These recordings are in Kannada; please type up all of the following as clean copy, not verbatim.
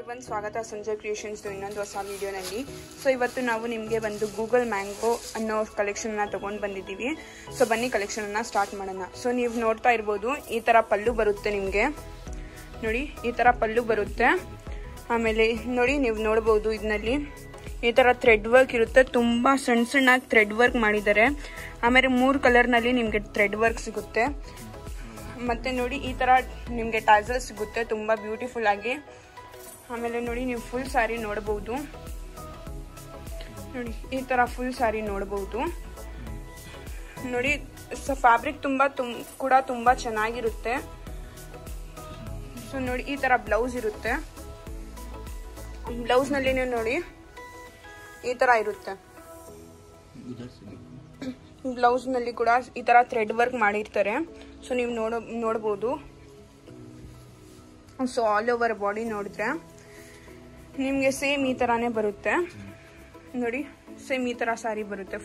ಎವ್ರಿವನ್, ಸ್ವಾಗತ ಸಂಜಯ್ ಕ್ರಿಯೇಷನ್ಸ್ ಇನ್ನೊಂದು ಹೊಸ ವಿಡಿಯೋನಲ್ಲಿ. ಸೊ ಇವತ್ತು ನಾವು ನಿಮಗೆ ಒಂದು ಗೂಗಲ್ ಮ್ಯಾಂಗೋ ಅನ್ನೋ ಕಲೆಕ್ಷನ್ನ ತೊಗೊಂಡು ಬಂದಿದ್ದೀವಿ. ಸೊ ಬನ್ನಿ ಕಲೆಕ್ಷನನ್ನು ಸ್ಟಾರ್ಟ್ ಮಾಡೋಣ. ಸೊ ನೀವು ನೋಡ್ತಾ ಇರ್ಬೋದು, ಈ ಥರ ಪಲ್ಲು ಬರುತ್ತೆ ನಿಮಗೆ. ನೋಡಿ, ಈ ಥರ ಪಲ್ಲು ಬರುತ್ತೆ. ಆಮೇಲೆ ನೋಡಿ, ನೀವು ನೋಡ್ಬೋದು ಇದರಲ್ಲಿ ಈ ಥರ ಥ್ರೆಡ್ ವರ್ಕ್ ಇರುತ್ತೆ. ತುಂಬ ಸಣ್ಣ ಸಣ್ಣಾಗಿ ಥ್ರೆಡ್ ವರ್ಕ್ ಮಾಡಿದ್ದಾರೆ. ಆಮೇಲೆ 3 ಕಲರ್ನಲ್ಲಿ ನಿಮಗೆ ಥ್ರೆಡ್ ವರ್ಕ್ ಸಿಗುತ್ತೆ. ಮತ್ತು ನೋಡಿ, ಈ ಥರ ನಿಮಗೆ ಟಾಸಲ್ ಸಿಗುತ್ತೆ ತುಂಬ ಬ್ಯೂಟಿಫುಲ್ ಆಗಿ. ಆಮೇಲೆ ನೋಡಿ, ನೀವು ಫುಲ್ ಸ್ಯಾರಿ ನೋಡ್ಬೋದು. ನೋಡಿ, ಈ ಥರ ಫುಲ್ ಸ್ಯಾರಿ ನೋಡ್ಬೋದು. ನೋಡಿ, ಫ್ಯಾಬ್ರಿಕ್ ಕೂಡ ತುಂಬ ಚೆನ್ನಾಗಿರುತ್ತೆ. ಸೊ ನೋಡಿ, ಈ ಥರ ಬ್ಲೌಸ್ ಇರುತ್ತೆ. ಬ್ಲೌಸ್ನಲ್ಲಿ ನೋಡಿ ಈ ಥರ ಇರುತ್ತೆ. ಬ್ಲೌಸ್ನಲ್ಲಿ ಕೂಡ ಈ ಥರ ಥ್ರೆಡ್ ವರ್ಕ್ ಮಾಡಿರ್ತಾರೆ. ಸೊ ನೀವು ನೋಡ್ಬೋದು. ಸೊ ಆಲ್ ಓವರ್ ಬಾಡಿ ನೋಡಿದ್ರೆ ನಿಮಗೆ ಸೇಮ್ ಈ ಥರನೇ ಬರುತ್ತೆ. ನೋಡಿ, ಸೇಮ್ ಈ ಥರ ಸ್ಯಾರಿ ಬರುತ್ತೆ.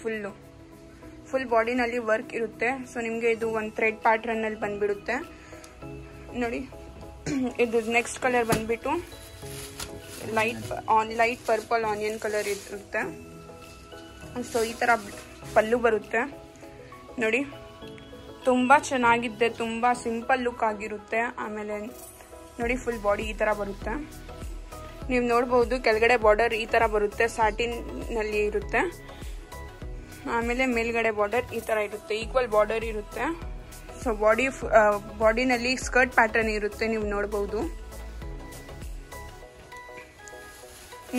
ಫುಲ್ ಬಾಡಿನಲ್ಲಿ ವರ್ಕ್ ಇರುತ್ತೆ. ಸೊ ನಿಮಗೆ ಇದು ಒಂದು ಥ್ರೆಡ್ ಪ್ಯಾಟ್ರನ್ನಲ್ಲಿ ಬಂದ್ಬಿಡುತ್ತೆ. ನೋಡಿ, ಇದು ನೆಕ್ಸ್ಟ್ ಕಲರ್ ಬಂದ್ಬಿಟ್ಟು ಲೈಟ್ ಪರ್ಪಲ್ ಆನಿಯನ್ ಕಲರ್ ಇರುತ್ತೆ. ಸೊ ಈ ಥರ ಪಲ್ಲು ಬರುತ್ತೆ. ನೋಡಿ, ತುಂಬ ಚೆನ್ನಾಗಿದೆ, ತುಂಬ ಸಿಂಪಲ್ ಲುಕ್ ಆಗಿರುತ್ತೆ. ಆಮೇಲೆ ನೋಡಿ, ಫುಲ್ ಬಾಡಿ ಈ ಥರ ಬರುತ್ತೆ. ನೀವು ನೋಡ್ಬೋದು, ಕೆಳಗಡೆ ಬಾರ್ಡರ್ ಈ ಥರ ಬರುತ್ತೆ, ಸ್ಯಾಟಿನ್ನಲ್ಲಿ ಇರುತ್ತೆ. ಆಮೇಲೆ ಮೇಲ್ಗಡೆ ಬಾರ್ಡರ್ ಈ ಥರ ಇರುತ್ತೆ, ಈಕ್ವಲ್ ಬಾರ್ಡರ್ ಇರುತ್ತೆ. ಸೊ ಬಾಡಿನಲ್ಲಿ ಸ್ಕರ್ಟ್ ಪ್ಯಾಟರ್ನ್ ಇರುತ್ತೆ, ನೀವು ನೋಡ್ಬೋದು.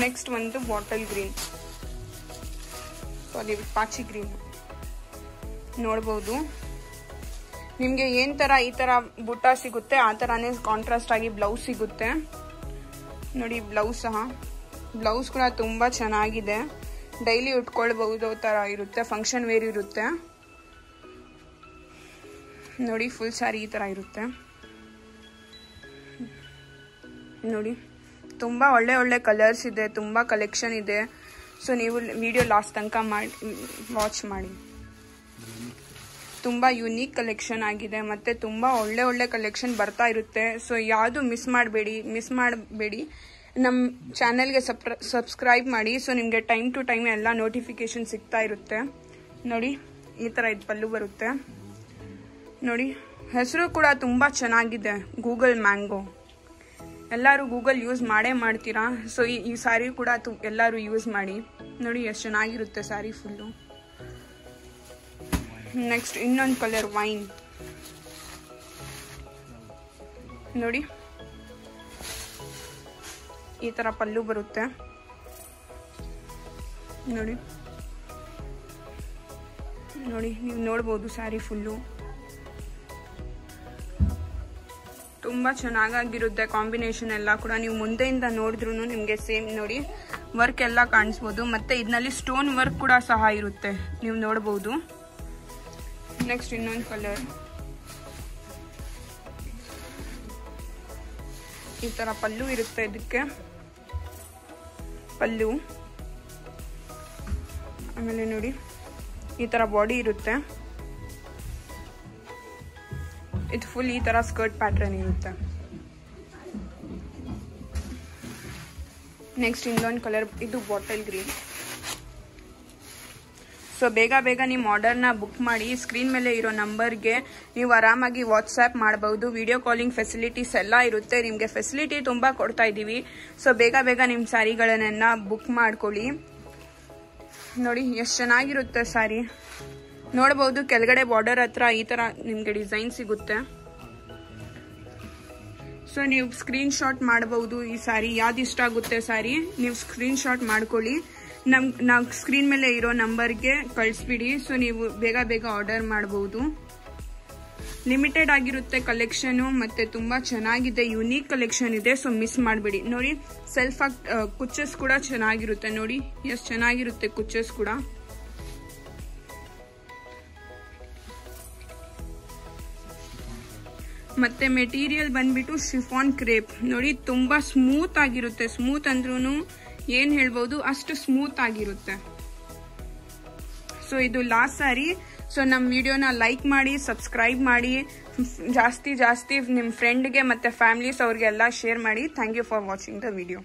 ನೆಕ್ಸ್ಟ್ ಒಂದು ಬಾಟಲ್ ಗ್ರೀನ್, ಸಾರಿ ಪಾಚಿ ಗ್ರೀನ್ ನೋಡ್ಬೋದು. ನಿಮಗೆ ಏನ್ ತರ ಈ ತರ ಬುಟ್ಟ ಸಿಗುತ್ತೆ ಆ ತರಾನೇ ಕಾಂಟ್ರಾಸ್ಟ್ ಆಗಿ ಬ್ಲೌಸ್ ಸಿಗುತ್ತೆ. ನೋಡಿ, ಬ್ಲೌಸ್ ಕೂಡ ತುಂಬಾ ಚೆನ್ನಾಗಿದೆ. ಡೈಲಿ ಉಟ್ಕೊಳ್ಬಹುದು ತರ ಇರುತ್ತೆ, ಫಂಕ್ಷನ್ ವೇರ್ ಇರುತ್ತೆ. ನೋಡಿ, ಫುಲ್ ಸ್ಯಾರಿ ಈ ತರ ಇರುತ್ತೆ. ನೋಡಿ, ತುಂಬ ಒಳ್ಳೆ ಕಲರ್ಸ್ ಇದೆ, ತುಂಬ ಕಲೆಕ್ಷನ್ ಇದೆ. ಸೊ ನೀವು ವಿಡಿಯೋ ಲಾಸ್ಟ್ ತನಕ ವಾಚ್ ಮಾಡಿ. ತುಂಬ ಯುನೀಕ್ ಕಲೆಕ್ಷನ್ ಆಗಿದೆ, ಮತ್ತು ತುಂಬ ಒಳ್ಳೆ ಕಲೆಕ್ಷನ್ ಬರ್ತಾ ಇರುತ್ತೆ. ಸೊ ಯಾವುದು ಮಿಸ್ ಮಾಡಬೇಡಿ. ನಮ್ಮ ಚಾನೆಲ್ಗೆ ಸಬ್ಸ್ಕ್ರೈಬ್ ಮಾಡಿ. ಸೊ ನಿಮಗೆ ಟೈಮ್ ಟು ಟೈಮ್ ಎಲ್ಲ ನೋಟಿಫಿಕೇಶನ್ ಸಿಗ್ತಾ ಇರುತ್ತೆ. ನೋಡಿ, ಈ ಥರ ಇದು ಪಲ್ಲು ಬರುತ್ತೆ. ನೋಡಿ, ಹೆಸರು ಕೂಡ ತುಂಬ ಚೆನ್ನಾಗಿದೆ, ಗೂಗಲ್ ಮ್ಯಾಂಗೋ. ಎಲ್ಲರೂ ಗೂಗಲ್ ಯೂಸ್ ಮಾಡ್ತೀರಾ. ಸೊ ಈ ಸ್ಯಾರಿ ಕೂಡ ಎಲ್ಲರೂ ಯೂಸ್ ಮಾಡಿ. ನೋಡಿ, ಎಷ್ಟು ಚೆನ್ನಾಗಿರುತ್ತೆ ಸ್ಯಾರಿ ಫುಲ್ಲು. ನೆಕ್ಸ್ಟ್ ಇನ್ನೊಂದು ಕಲರ್ ವೈನ್. ನೋಡಿ, ಈ ಥರ ಪಲ್ಲು ಬರುತ್ತೆ. ನೋಡಿ, ನೀವು ನೋಡ್ಬೋದು ಸ್ಯಾರಿ ಫುಲ್ಲು. ತುಂಬ ಚೆನ್ನಾಗಿರುತ್ತೆ ಕಾಂಬಿನೇಷನ್ ಎಲ್ಲ ಕೂಡ. ನೀವು ಮುಂದೆಯಿಂದ ನೋಡಿದ್ರು ನಿಮಗೆ ಸೇಮ್ ನೋಡಿ ವರ್ಕ್ ಎಲ್ಲ ಕಾಣಿಸ್ಬೋದು. ಮತ್ತು ಇದರಲ್ಲಿ ಸ್ಟೋನ್ ವರ್ಕ್ ಕೂಡ ಸಹ ಇರುತ್ತೆ, ನೀವು ನೋಡ್ಬೋದು. ನೆಕ್ಸ್ಟ್ ಇನ್ನೊಂದು ಕಲರ್, ಈ ಥರ ಪಲ್ಲು ಇರುತ್ತೆ. ಇದಕ್ಕೆ ಪಲ್ಲು, ಆಮೇಲೆ ನೋಡಿ ಈ ಥರ ಬಾಡಿ ಇರುತ್ತೆ. ಇದು ಫುಲ್ ಈ ಥರ ಸ್ಕರ್ಟ್ ಪ್ಯಾಟ್ರನ್ ಇರುತ್ತೆ. ನೆಕ್ಸ್ಟ್ ಇನ್ನೊಂದು ಕಲರ್, ಇದು ಬಾಟಲ್ ಗ್ರೀನ್. ಸೊ ಬೇಗ ನಿಮ್ಮ ಆರ್ಡರ್ನ ಬುಕ್ ಮಾಡಿ. ಸ್ಕ್ರೀನ್ ಮೇಲೆ ಇರೋ ನಂಬರ್ಗೆ ನೀವು ಆರಾಮಾಗಿ ವಾಟ್ಸ್ಆ್ಯಪ್ ಮಾಡಬಹುದು. ವಿಡಿಯೋ ಕಾಲಿಂಗ್ ಫೆಸಿಲಿಟೀಸ್ ಎಲ್ಲ ಇರುತ್ತೆ. ನಿಮಗೆ ಫೆಸಿಲಿಟಿ ತುಂಬ ಕೊಡ್ತಾ ಇದ್ದೀವಿ. ಸೊ ಬೇಗ ನಿಮ್ಮ ಸ್ಯಾರಿಗಳನ್ನೆಲ್ಲ ಬುಕ್ ಮಾಡ್ಕೊಳ್ಳಿ. ನೋಡಿ, ಎಷ್ಟು ಚೆನ್ನಾಗಿರುತ್ತೆ ಸ್ಯಾರಿ. ನೋಡ್ಬೋದು, ಕೆಳಗಡೆ ಬಾರ್ಡರ್ ಹತ್ರ ಈ ಥರ ನಿಮಗೆ ಡಿಸೈನ್ ಸಿಗುತ್ತೆ. ಸೊ ನೀವು ಸ್ಕ್ರೀನ್ ಶಾಟ್ ಮಾಡಬಹುದು. ಈ ಸ್ಯಾರಿ ಯಾವ್ದು ಇಷ್ಟ ಆಗುತ್ತೆ ಸ್ಯಾರಿ ನೀವು ಸ್ಕ್ರೀನ್ ಶಾಟ್ ಮಾಡ್ಕೊಳ್ಳಿ. ನಾವು ಸ್ಕ್ರೀನ್ ಮೇಲೆ ಇರೋ ನಂಬರ್ಗೆ ಕಳಿಸ್ಬಿಡಿ. ಸೊ ನೀವು ಬೇಗ ಆರ್ಡರ್ ಮಾಡಬಹುದು. ಲಿಮಿಟೆಡ್ ಆಗಿರುತ್ತೆ ಕಲೆಕ್ಷನು, ಮತ್ತು ತುಂಬ ಚೆನ್ನಾಗಿದೆ, ಯುನೀಕ್ ಕಲೆಕ್ಷನ್ ಇದೆ. ಸೊ ಮಿಸ್ ಮಾಡಬೇಡಿ. ನೋಡಿ, ಸೆಲ್ಫ್ ಕುಚ್ಚಸ್ ಕೂಡ ಚೆನ್ನಾಗಿರುತ್ತೆ. ನೋಡಿ, ಎಷ್ಟು ಚೆನ್ನಾಗಿರುತ್ತೆ ಕುಚ್ಚಸ್ ಕೂಡ. ಮತ್ತೆ ಮೆಟೀರಿಯಲ್ ಬಂದ್ಬಿಟ್ಟು ಶಿಫಾನ್ ಕ್ರೇಪ್. ನೋಡಿ, ತುಂಬಾ ಸ್ಮೂತ್ ಆಗಿರುತ್ತೆ. ಸ್ಮೂತ್ ಅಂದ್ರೂ ಏನ್ ಹೇಳ್ಬೋದು, ಅಷ್ಟು ಸ್ಮೂತ್ ಆಗಿರುತ್ತೆ. ಸೊ ಇದು ಲಾಸ್ಟ್ ಸ್ಯಾರಿ. ಸೊ ನಮ್ಮ ವಿಡಿಯೋನ ಲೈಕ್ ಮಾಡಿ, ಸಬ್ಸ್ಕ್ರೈಬ್ ಮಾಡಿ, ಜಾಸ್ತಿ ನಿಮ್ಮ ಫ್ರೆಂಡ್ಗೆ ಮತ್ತು ಫ್ಯಾಮಿಲೀಸ್ ಅವ್ರಿಗೆಲ್ಲ ಶೇರ್ ಮಾಡಿ. Thank you for watching the video.